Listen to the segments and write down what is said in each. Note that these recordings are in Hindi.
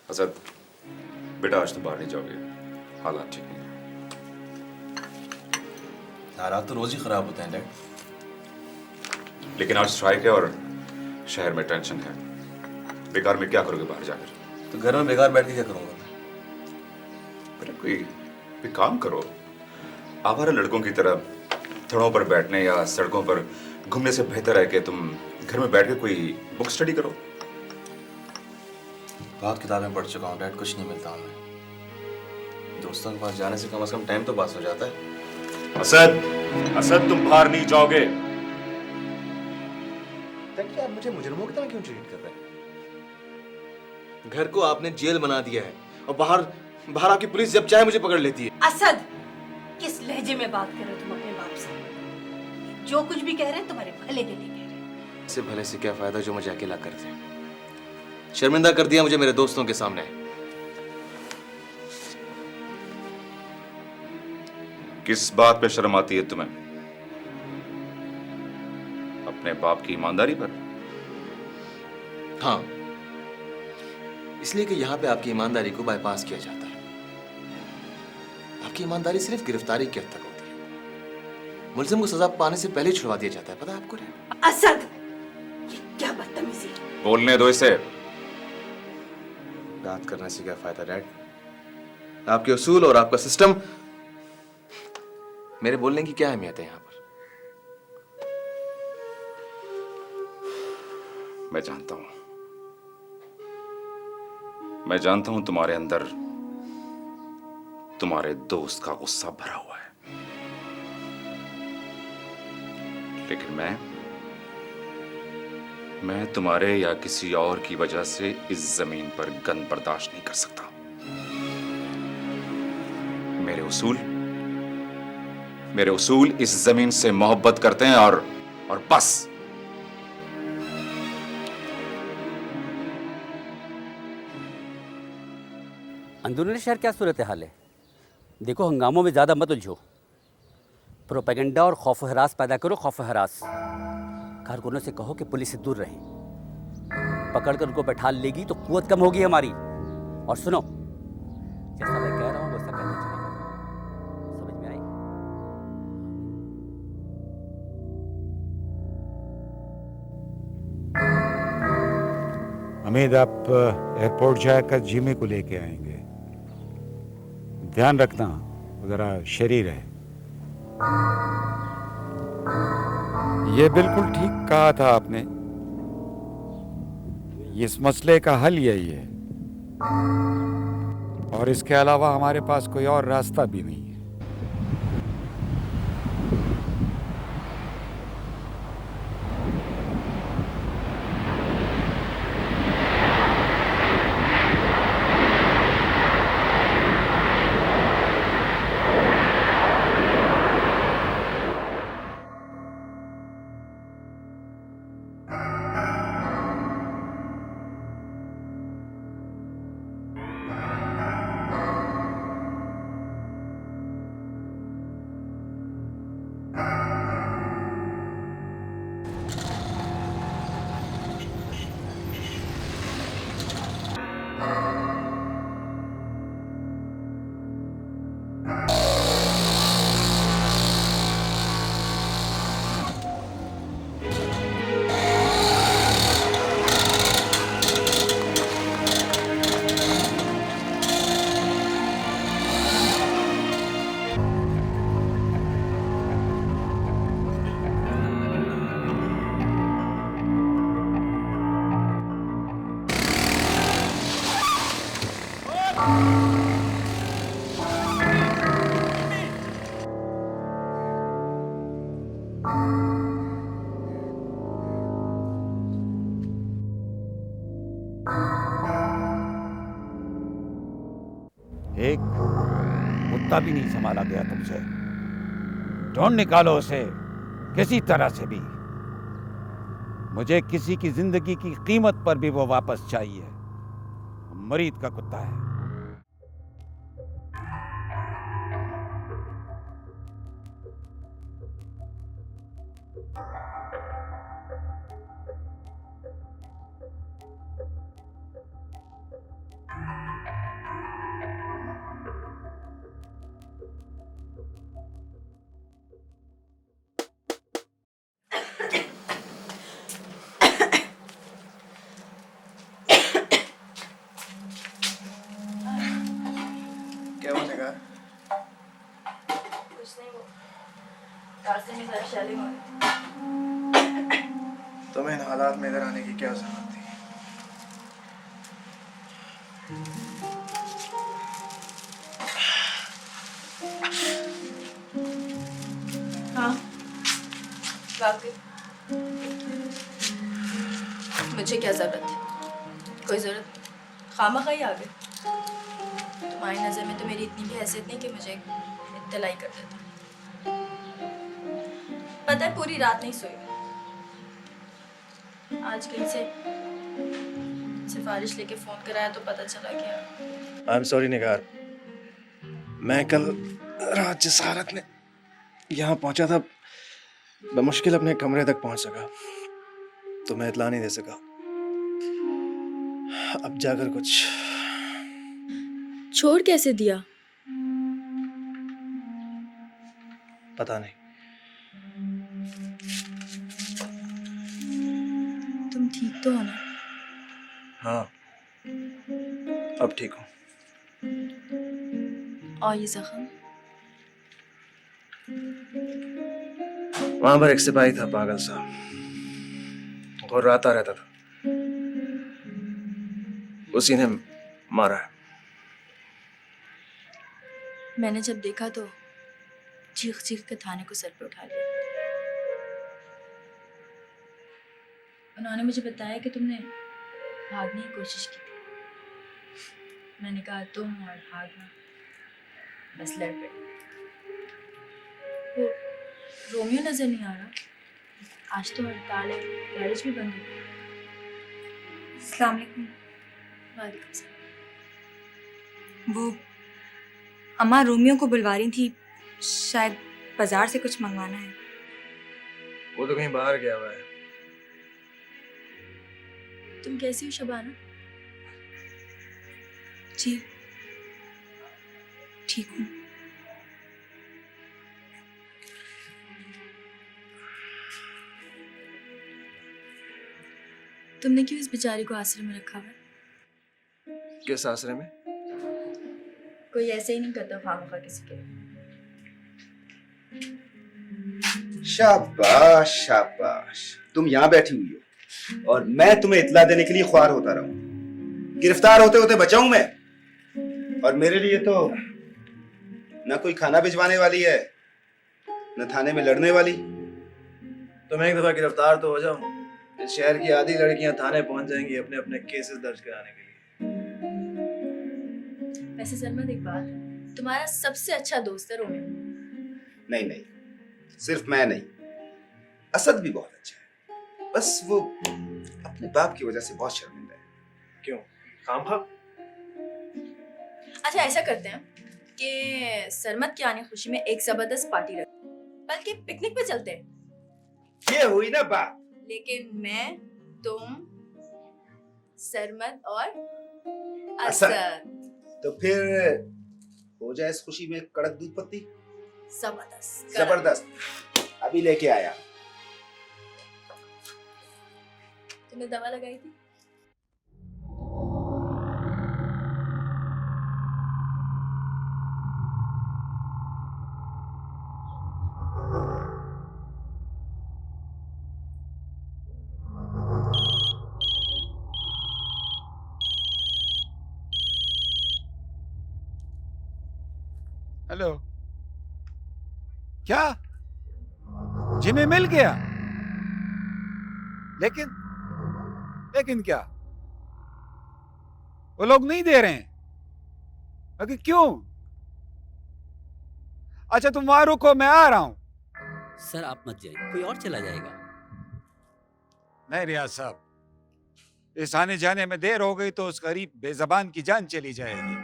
असद, बेटा आज तो बाहर नहीं जाओगे, हालात ठीक नहीं है। हालात तो रोज ही खराब होते हैं डैड। लेकिन आज स्ट्राइक है और शहर में टेंशन है। बेकार में क्या करोगे बाहर जाकर? तो घर में बेकार बैठ के क्या करूंगा मैं? बेटा कोई काम करो। आवारा लड़कों की तरह थड़ों पर बैठने या सड़कों पर घूमने से बेहतर है कि तुम घर में बैठ के कोई बुक स्टडी करो। बहुत किताबें पढ़ चुका हूँ डैड, कुछ नहीं मिलता हमें। दोस्तों के पास जाने से कम टाइम तो पास हो जाता है। असद, असद तुम बाहर नहीं जाओगे। डैड आप मुझे मुजरिमों की तरह क्यों ट्रीट कर रहे हैं? घर को आपने जेल बना दिया है और बाहर आपकी पुलिस जब चाहे मुझे पकड़ लेती है। असद, किस लहजे में बात कर रहे हो तुम अपने बाप से? जो कुछ भी कह रहे हैं तुम्हारे भले के लिए कह रहे हैं। इससे भले से क्या फायदा जो मुझे अकेला कर दे। शर्मिंदा कर दिया मुझे मेरे दोस्तों के सामने। किस बात पे शर्म आती है तुम्हें? अपने बाप की ईमानदारी पर? हाँ, इसलिए कि यहाँ पे आपकी ईमानदारी को बाईपास किया जाता है। आपकी ईमानदारी सिर्फ गिरफ्तारी के हद तक होती है। मुलजिम को सजा पाने से पहले ही छुड़वा दिया जाता है, पता है आपको? असद, ये क्या बदतमीजी है? बोलने दो इसे। बात करने से क्या फायदा डैड? आपके उसूल और आपका सिस्टम, मेरे बोलने की क्या अहमियत है यहाँ पर? मैं जानता हूं तुम्हारे अंदर तुम्हारे दोस्त का गुस्सा भरा हुआ है, लेकिन मैं तुम्हारे या किसी और की वजह से इस जमीन पर गंद बर्दाश्त नहीं कर सकता। मेरे उसूल इस जमीन से मोहब्बत करते हैं और बस। अंदरूनी शहर क्या सूरत हाल है? देखो, हंगामों में ज़्यादा मत उलझो। प्रोपेगेंडा और खौफ हरास पैदा करो, खौफ हरास। कारकुनों से कहो कि पुलिस से दूर रहें। पकड़कर उनको बैठा लेगी तो कुव्वत कम होगी हमारी। और सुनो, जैसा मैं कह रहा हूँ वैसा करना चलेगा। समझ में आई? हमीद, आप एयरपोर्ट जाकर जिमी को लेके आएंगे। ध्यान रखना, जरा शरीर है। ये बिल्कुल ठीक कहा था आपने। इस मसले का हल यही है और इसके अलावा हमारे पास कोई और रास्ता भी नहीं है। एक कुत्ता भी नहीं संभाला गया तुमसे। ढूंढ निकालो उसे किसी तरह से भी। मुझे किसी की जिंदगी की कीमत पर भी वो वापस चाहिए। मरीद का कुत्ता है। रास्ते में जरा शेलिंग हो तुम्हें इन हालात में इधर आने की क्या जरूरत थी? हाँ वाकई मुझे क्या ज़रूरत है? कोई ज़रूरत खामखा ही आ गए। तुम्हारी नज़र में तो मेरी इतनी भी हैसियत नहीं कि मुझे इत्तलाई कर देता। पता है पूरी रात नहीं सोई। आज कहीं से सिफारिश लेके फ़ोन कराया तो पता चला कि आई एम सॉरी निगार, मैं कल रात जिस हालत में यहाँ पहुँचा था बमुश्किल अपने कमरे तक पहुँच सका, तो मैं इतला नहीं दे सका। अब जाकर कुछ छोड़ कैसे दिया? पता नहीं। तुम ठीक तो हो ना? हाँ अब ठीक हूँ। और ये जख्म? वहां पर एक सिपाही था पागल सा, घुर्राता रहता था, उसी ने मारा है। मैंने जब देखा तो चीख चीख के थाने को सर पे उठा लिया। उन्होंने मुझे बताया कि तुमने भागने की कोशिश की थी। मैंने कहा तुम और भागना, बस लड़ पड़े। वो रोमियो नजर नहीं आ रहा। आज तो हड़ताल है, गैरेज भी बंद है। अस्सलाम वालेकुम। वालेकुम सलाम। वो अम्मा रोमियो को बुलवा रही थी, शायद बाजार से कुछ मंगवाना है। वो तो कहीं बाहर गया हुआ है। तुम कैसी हो शबाना? जी ठीक हूँ। तुमने क्यों इस बेचारी को आश्रम में रखा हुआ है? किस आसरे में? कोई ऐसे ही नहीं करता खामखा किसी के। शाबाश शाबाश, तुम यहाँ बैठी हुई हो और मैं तुम्हें इत्ला देने के लिए ख्वार होता रहूं। गिरफ्तार होते होते बचाऊं मैं, और मेरे लिए तो ना कोई खाना भिजवाने वाली है, न थाने में लड़ने वाली। तुम एक दफा गिरफ्तार तो हो जाओ, इस शहर की आधी लड़कियां थाने पहुंच जाएंगी अपने अपने केसेस दर्ज कराने के लिए। वैसे सरमद एक बात, तुम्हारा सबसे अच्छा दोस्त है रोमियो। नहीं नहीं, सिर्फ मैं नहीं, असद भी बहुत अच्छा है, बस वो अपने बाप की वजह से बहुत शर्मिंदा है। क्यों? खामखा? अच्छा ऐसा करते हैं कि सरमद के आने खुशी में एक जबरदस्त पार्टी रखते हैं, बल्कि पिकनिक पे चलते हैं। ये हुई ना बात। लेकिन मैं, तुम, सरमद और असद। असद। तो फिर हो जाए इस खुशी में कड़क दूध पत्ती। जबरदस्त जबरदस्त, अभी लेके आया। तुमने दवा लगाई थी? हेलो, क्या जिम्मे मिल गया? लेकिन लेकिन क्या वो लोग नहीं दे रहे हैं? अगर क्यों? अच्छा तुम वहां रुको, मैं आ रहा हूं। सर आप मत जाइए, कोई और चला जाएगा। नहीं रियाज साहब, इस आने जाने में देर हो गई तो उस गरीब बेजबान की जान चली जाएगी।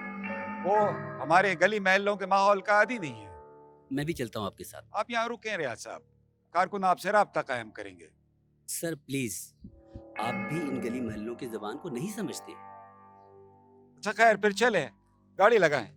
वो हमारे गली महलों के माहौल का आदी नहीं है। मैं भी चलता हूँ आपके साथ। आप यहाँ रुकें रियाज साहब, कारकुन आपसे राब्ता कायम करेंगे। सर प्लीज, आप भी इन गली महलों की जबान को नहीं समझते। अच्छा खैर, फिर चले, गाड़ी लगाएं।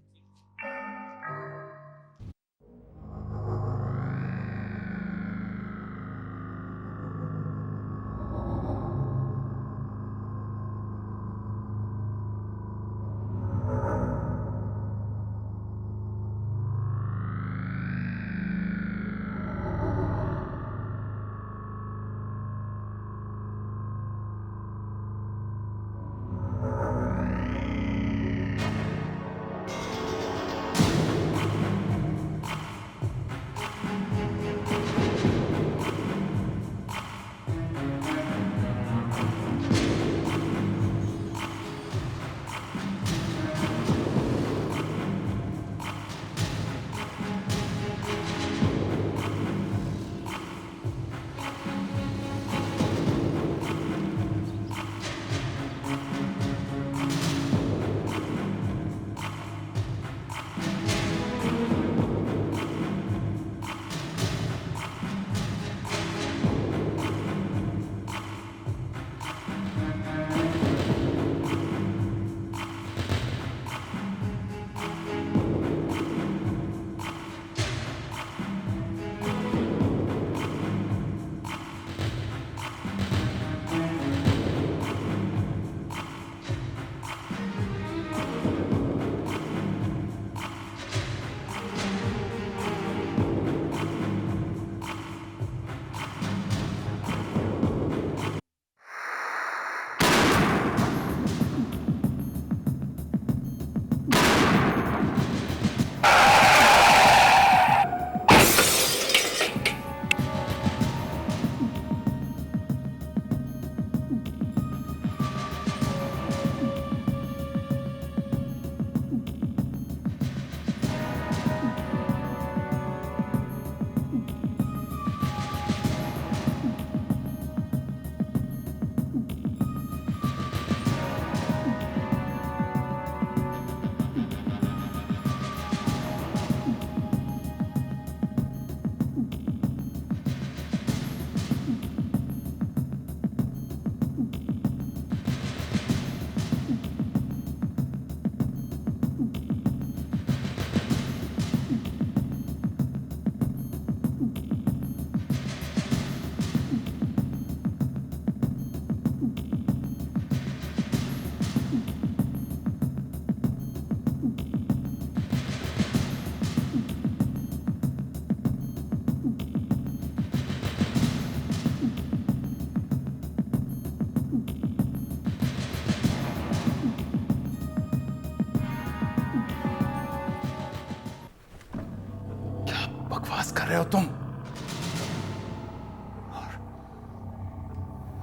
रहे हो तुम?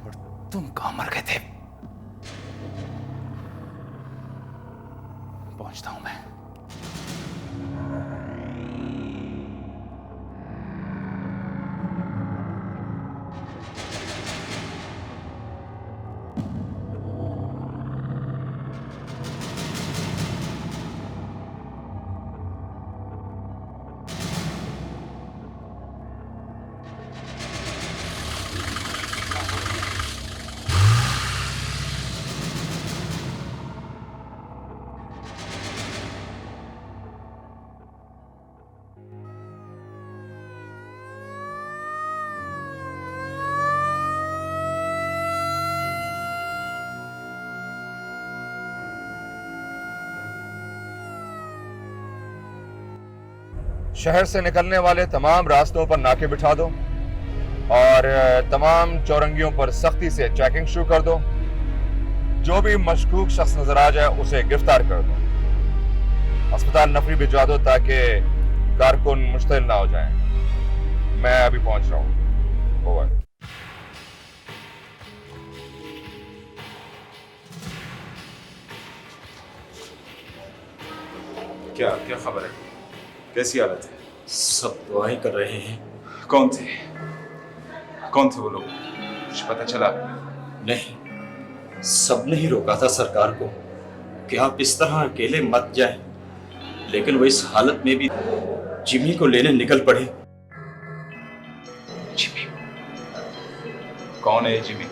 और तुम कहां मर गए थे? पहुंचता हूं मैं। शहर से निकलने वाले तमाम रास्तों पर नाके बिठा दो और तमाम चौरंगियों पर सख्ती से चेकिंग शुरू कर दो। जो भी मशकूक शख्स नजर आ जाए उसे गिरफ्तार कर दो। अस्पताल नफरी भिजवा दो ताकि कारकुन मुश्तिल ना हो जाएं। मैं अभी पहुंच रहा हूं। ओवर। क्या क्या खबर है? कैसी हालत है? सब दुआएं कर रहे हैं। कौन थे? कौन थे वो लोग? कुछ पता चला? नहीं, सबने ही रोका था सरकार को कि आप इस तरह अकेले मत जाएं, लेकिन वो इस हालत में भी जिमी को लेने निकल पड़े। जिमी? कौन है जिमी?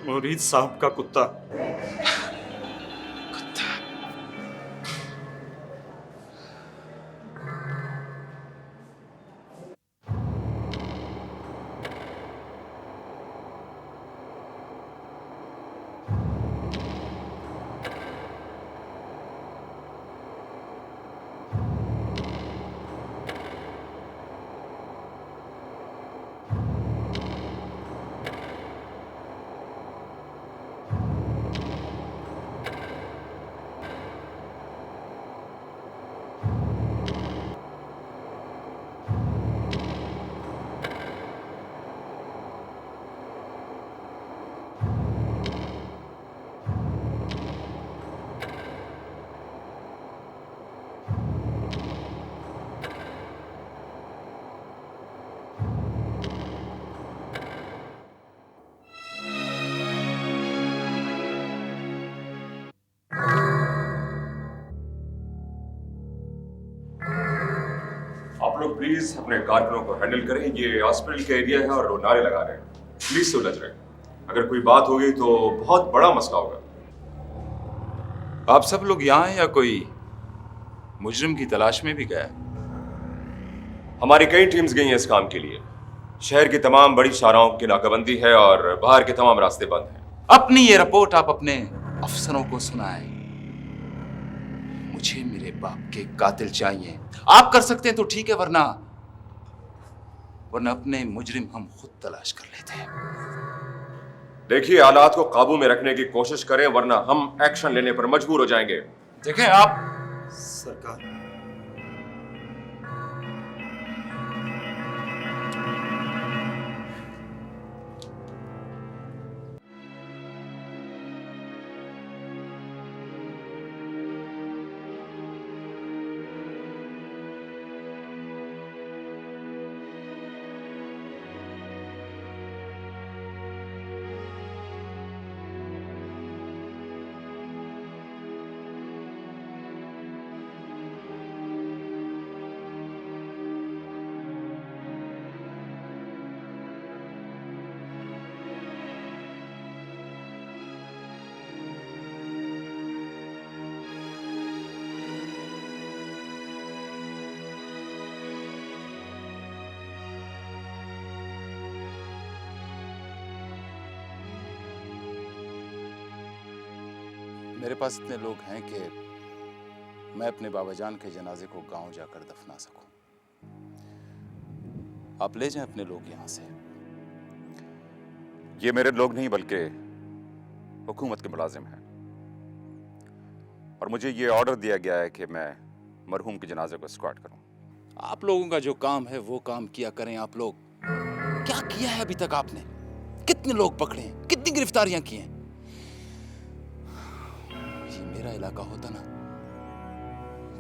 मुरीद साहब का कुत्ता। आप लोग प्लीज अपने कारकुनों को हैंडल करें। ये हॉस्पिटल का एरिया है और वो नारे लगा रहे हैं। प्लीज से उलझ रहे हैं। अगर कोई बात होगी तो बहुत बड़ा मसला होगा। आप सब लोग यहाँ हैं या कोई मुजरिम की तलाश में भी गया? हमारी कई टीम्स गई हैं इस काम के लिए। शहर की तमाम बड़ी शाहराहों की नाकाबंदी है और बाहर के तमाम रास्ते बंद हैं। अपनी ये रिपोर्ट आप अपने अफसरों को सुनाएं। मुझे मेरे बाप के कातिल चाहिए। आप कर सकते हैं तो ठीक है, वरना अपने मुजरिम हम खुद तलाश कर लेते हैं। देखिए, हालात को काबू में रखने की कोशिश करें वरना हम एक्शन लेने पर मजबूर हो जाएंगे। देखें आप सरकार, मेरे पास इतने लोग हैं कि मैं अपने बाबाजान के जनाजे को गांव जाकर दफना सकूं। आप ले जाएं अपने लोग यहां से। ये मेरे लोग नहीं बल्कि हुकूमत के मुलाजिम हैं और मुझे ये ऑर्डर दिया गया है कि मैं मरहूम के जनाजे को एस्कॉर्ट करूं। आप लोगों का जो काम है वो काम किया करें। आप लोग क्या किया है अभी तक आपने? कितने लोग पकड़े हैं, कितनी गिरफ्तारियां की हैं? ये मेरा इलाका होता ना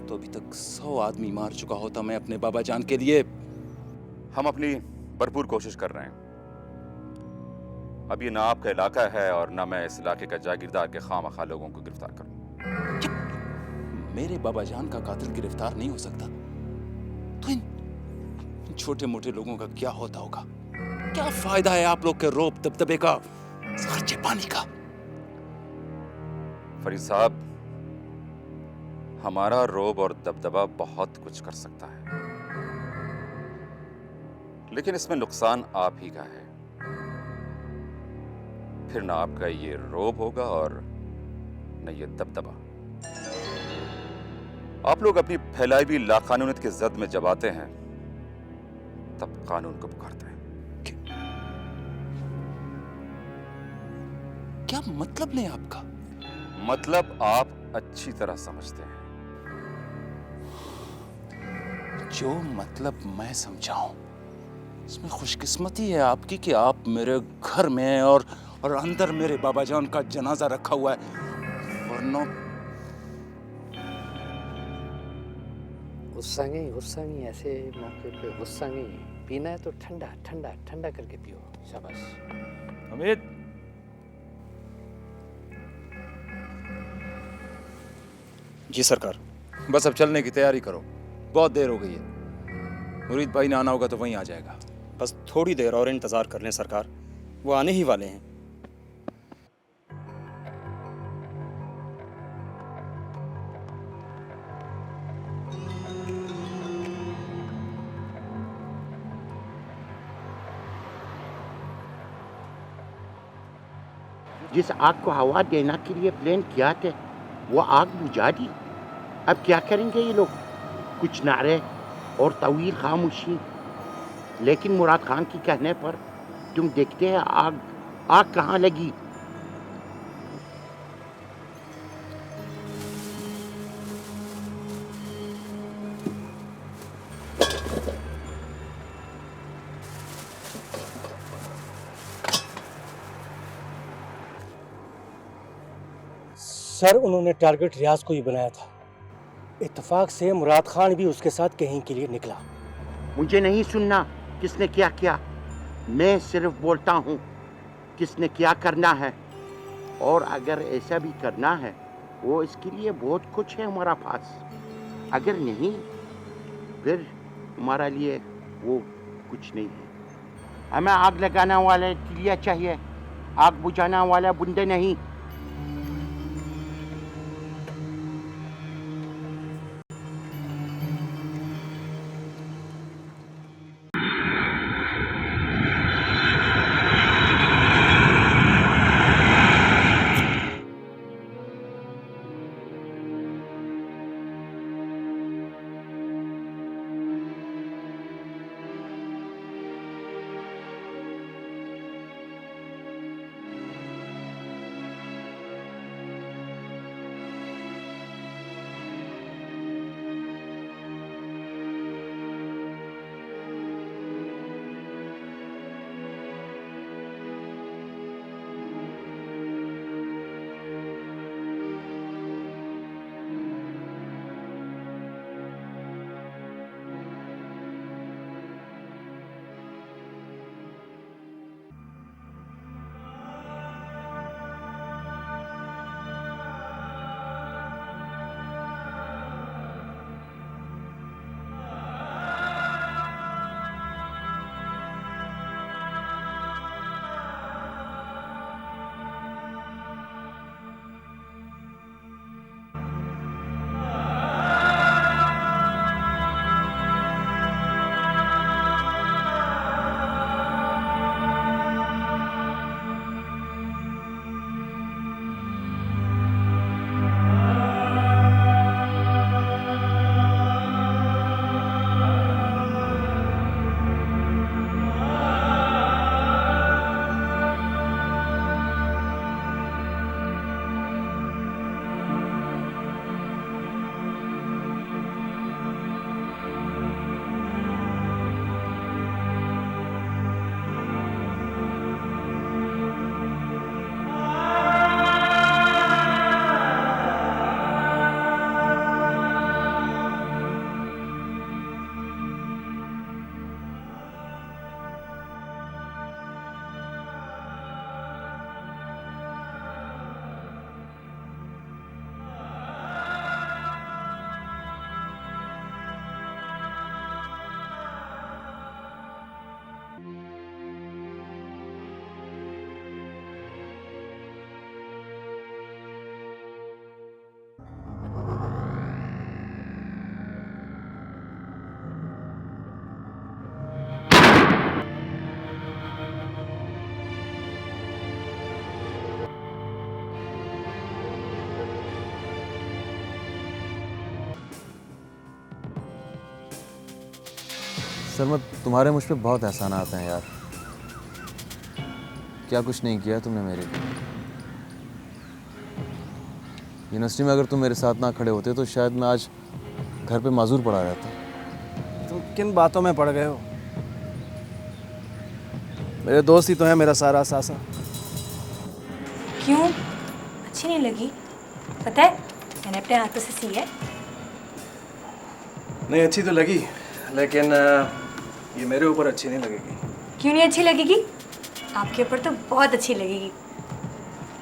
तो अभी तक 100 आदमी मार चुका होता मैं अपने बाबा जान के लिए। हम अपनी भरपूर कोशिश कर रहे हैं। अब ये ना आपका इलाका है और ना मैं इस इलाके का जागीरदार के खामखा लोगों को गिरफ्तार करूं। मेरे बाबा जान का कातिल गिरफ्तार नहीं हो सकता तो इन छोटे मोटे लोगों का क्या होता होगा? क्या फायदा है आप लोग के रौब दबदबे का, खर्चे पानी का? फरीद साहब, हमारा रोब और दबदबा बहुत कुछ कर सकता है, लेकिन इसमें नुकसान आप ही का है। फिर ना आपका ये रोब होगा और न ये दबदबा। आप लोग अपनी फैलाई हुई लाकानूनियत की जद में जब आते हैं तब कानून को पुकारते हैं। क्या मतलब नहीं आपका? मतलब आप अच्छी तरह समझते हैं। जो मतलब मैं समझाऊं, इसमें खुशकिस्मती है आपकी कि आप मेरे घर में हैं और अंदर मेरे बाबा जान का जनाजा रखा हुआ है, वरना गुस्सा नहीं, ऐसे मौके पे गुस्सा नहीं। पीना है तो ठंडा ठंडा ठंडा करके पियो। शाबाश। अमित, जी सरकार। बस अब चलने की तैयारी करो, बहुत देर हो गई है। मुरीद भाई ने आना होगा तो वहीं आ जाएगा। बस थोड़ी देर और इंतजार कर लें सरकार, वो आने ही वाले हैं। जिस आग को हवा देना के लिए प्लान किया था वो आग बुझा दी। अब क्या करेंगे ये लोग? कुछ नारे और तवील खामोशी, लेकिन मुराद खान के कहने पर तुम देखते हैं आग कहाँ लगी। सर, उन्होंने टारगेट रियाज को ही बनाया था। इत्तेफाक से मुराद खान भी उसके साथ कहीं के लिए निकला। मुझे नहीं सुनना किसने क्या किया, मैं सिर्फ बोलता हूँ किसने क्या करना है। और अगर ऐसा भी करना है वो इसके लिए बहुत कुछ है हमारा पास। अगर नहीं फिर हमारा लिए वो कुछ नहीं है। हमें आग लगाना वाला तिलिया चाहिए, आग बुझाना वाला बुंदे नहीं। सरमत, तुम्हारे मुझ पे बहुत एहसान आते हैं यार। क्या कुछ नहीं किया तुमने मेरे लिए। यूनिवर्सिटी में अगर तुम मेरे साथ ना खड़े होते तो शायद मैं आज घर पे माजूर पड़ा रहता। तुम किन बातों में पड़ गए हो? मेरे दोस्त ही तो है मेरा सारा सासा। क्यों, अच्छी नहीं लगी? पता है मैंने अपने हाथों से सी है। नहीं, अच्छी तो लगी, लेकिन ये मेरे ऊपर अच्छी नहीं लगेगी। क्यों नहीं अच्छी लगेगी? आपके ऊपर तो बहुत अच्छी लगेगी।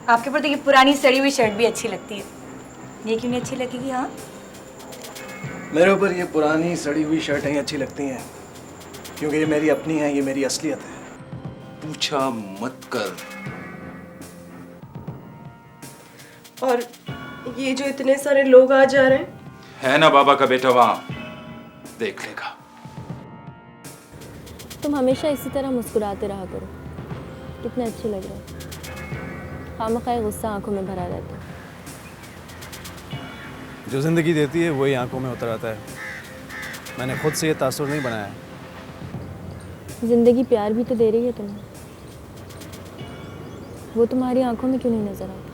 आपके ऊपर तो ये पुरानी सड़ी हुई शर्ट भी अच्छी लगती है। ये क्यों नहीं अच्छी लगेगी? हाँ, मेरे ऊपर ये पुरानी सड़ी हुई शर्टें अच्छी लगती हैं क्योंकि ये मेरी अपनी है, ये मेरी असलियत है। पूछा मत कर। और ये जो इतने सारे लोग आ जा रहे हैं, है ना बाबा का बेटा वहां, देख लेगा। तुम हमेशा इसी तरह मुस्कुराते रहा करो, कितने अच्छे लग रहे हो। खामखा गुस्सा आंखों में भरा रहता है। जो ज़िंदगी देती है वही आंखों में उतर आता है। मैंने खुद से ये तासुर नहीं बनाया है। जिंदगी प्यार भी तो दे रही है तुम्हें, वो तुम्हारी आंखों में क्यों नहीं नजर आता?